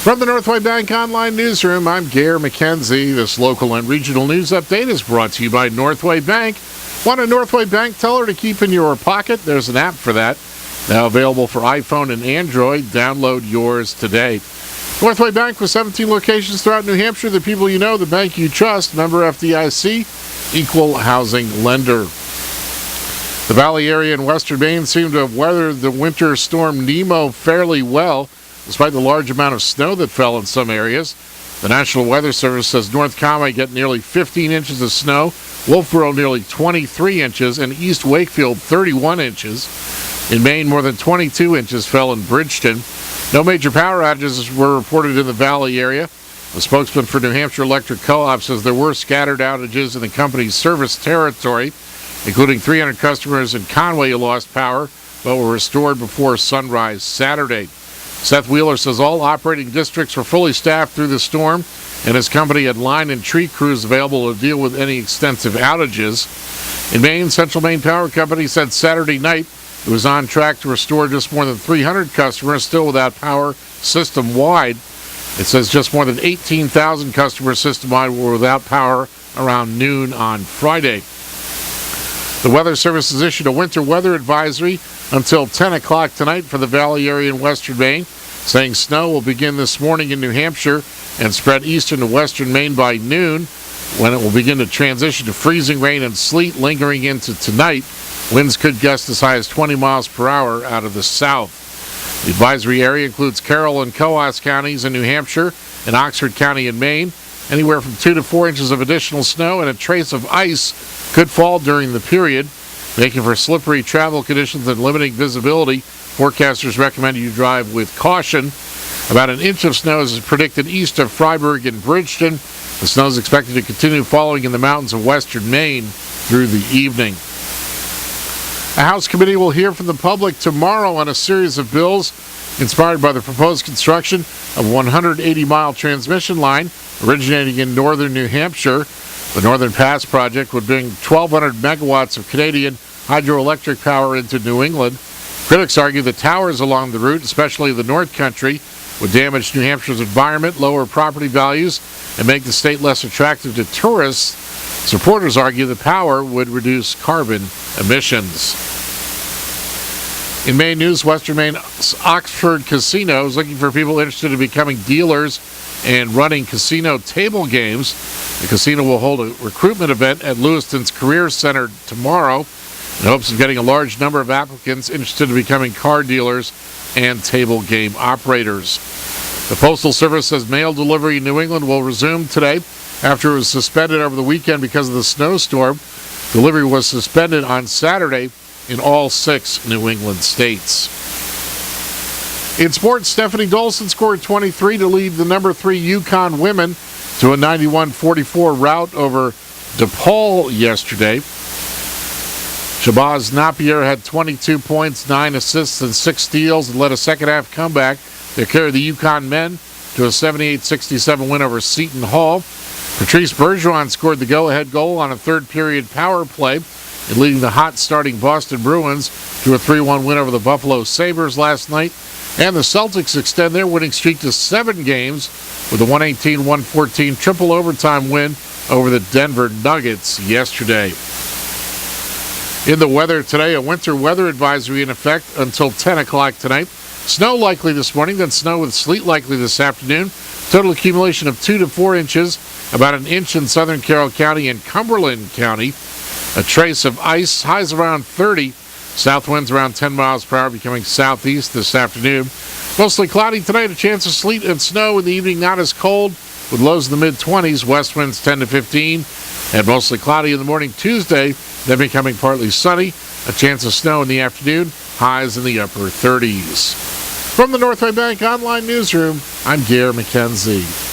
From the Northway Bank Online Newsroom, I'm Gare McKenzie. This local and regional news update is brought to you by Northway Bank. Want a Northway Bank teller to keep in your pocket? There's an app for that. Now available for iPhone and Android. Download yours today. Northway Bank with 17 locations throughout New Hampshire. The people you know, the bank you trust. Member FDIC, equal housing lender. The Valley area in western Maine seemed to have weathered the winter storm Nemo fairly well, despite the large amount of snow that fell in some areas. The National Weather Service says North Conway get nearly 15 inches of snow, Wolfboro nearly 23 inches, and East Wakefield 31 inches. In Maine, more than 22 inches fell in Bridgeton. No major power outages were reported in the Valley area. The spokesman for New Hampshire Electric Co-op says there were scattered outages in the company's service territory, including 300 customers in Conway who lost power, but were restored before sunrise Saturday. Seth Wheeler says all operating districts were fully staffed through the storm, and his company had line and tree crews available to deal with any extensive outages. In Maine, Central Maine Power Company said Saturday night it was on track to restore just more than 300 customers still without power system-wide. It says just more than 18,000 customers system-wide were without power around noon on Friday. The Weather Service has issued a winter weather advisory until 10 o'clock tonight for the Valley area in western Maine, saying snow will begin this morning in New Hampshire and spread eastern to western Maine by noon, when it will begin to transition to freezing rain and sleet lingering into tonight. Winds could gust as high as 20 miles per hour out of the south. The advisory area includes Carroll and Coos counties in New Hampshire and Oxford County in Maine. Anywhere from 2 to 4 inches of additional snow and a trace of ice could fall during the period, making for slippery travel conditions and limiting visibility. Forecasters recommend you drive with caution. About an inch of snow is predicted east of Freiburg and Bridgeton. The snow is expected to continue falling in the mountains of western Maine through the evening. A House committee will hear from the public tomorrow on a series of bills inspired by the proposed construction of a 180-mile transmission line originating in northern New Hampshire. The Northern Pass project would bring 1,200 megawatts of Canadian hydroelectric power into New England. Critics argue the towers along the route, especially the North Country, would damage New Hampshire's environment, lower property values, and make the state less attractive to tourists. Supporters argue the power would reduce carbon emissions. In Maine news, Western Maine's Oxford Casino is looking for people interested in becoming dealers and running casino table games. The casino will hold a recruitment event at Lewiston's Career Center tomorrow in hopes of getting a large number of applicants interested in becoming car dealers and table game operators. The Postal Service says mail delivery in New England will resume today after it was suspended over the weekend because of the snowstorm. Delivery was suspended on Saturday in all 6 New England states. In sports, Stephanie Dolson scored 23 to lead the number 3 Yukon women to a 91-44 rout over DePaul yesterday. Shabazz Napier had 22 points, 9 assists, and 6 steals, and led a second-half comeback that carried the Yukon men to a 78-67 win over Seton Hall. Patrice Bergeron scored the go-ahead goal on a third-period power play, and leading the hot starting Boston Bruins to a 3-1 win over the Buffalo Sabres last night. And the Celtics extend their winning streak to 7 games with a 118-114 triple overtime win over the Denver Nuggets yesterday. In the weather today, a winter weather advisory in effect until 10 o'clock tonight. Snow likely this morning, then snow with sleet likely this afternoon. Total accumulation of 2 to 4 inches, about an inch in southern Carroll County and Cumberland County. A trace of ice, highs around 30. South winds around 10 miles per hour, becoming southeast this afternoon. Mostly cloudy tonight, a chance of sleet and snow in the evening, not as cold, with lows in the mid-20s, west winds 10 to 15, and mostly cloudy in the morning Tuesday, then becoming partly sunny, a chance of snow in the afternoon, highs in the upper 30s. From the Northway Bank Online Newsroom, I'm Gare McKenzie.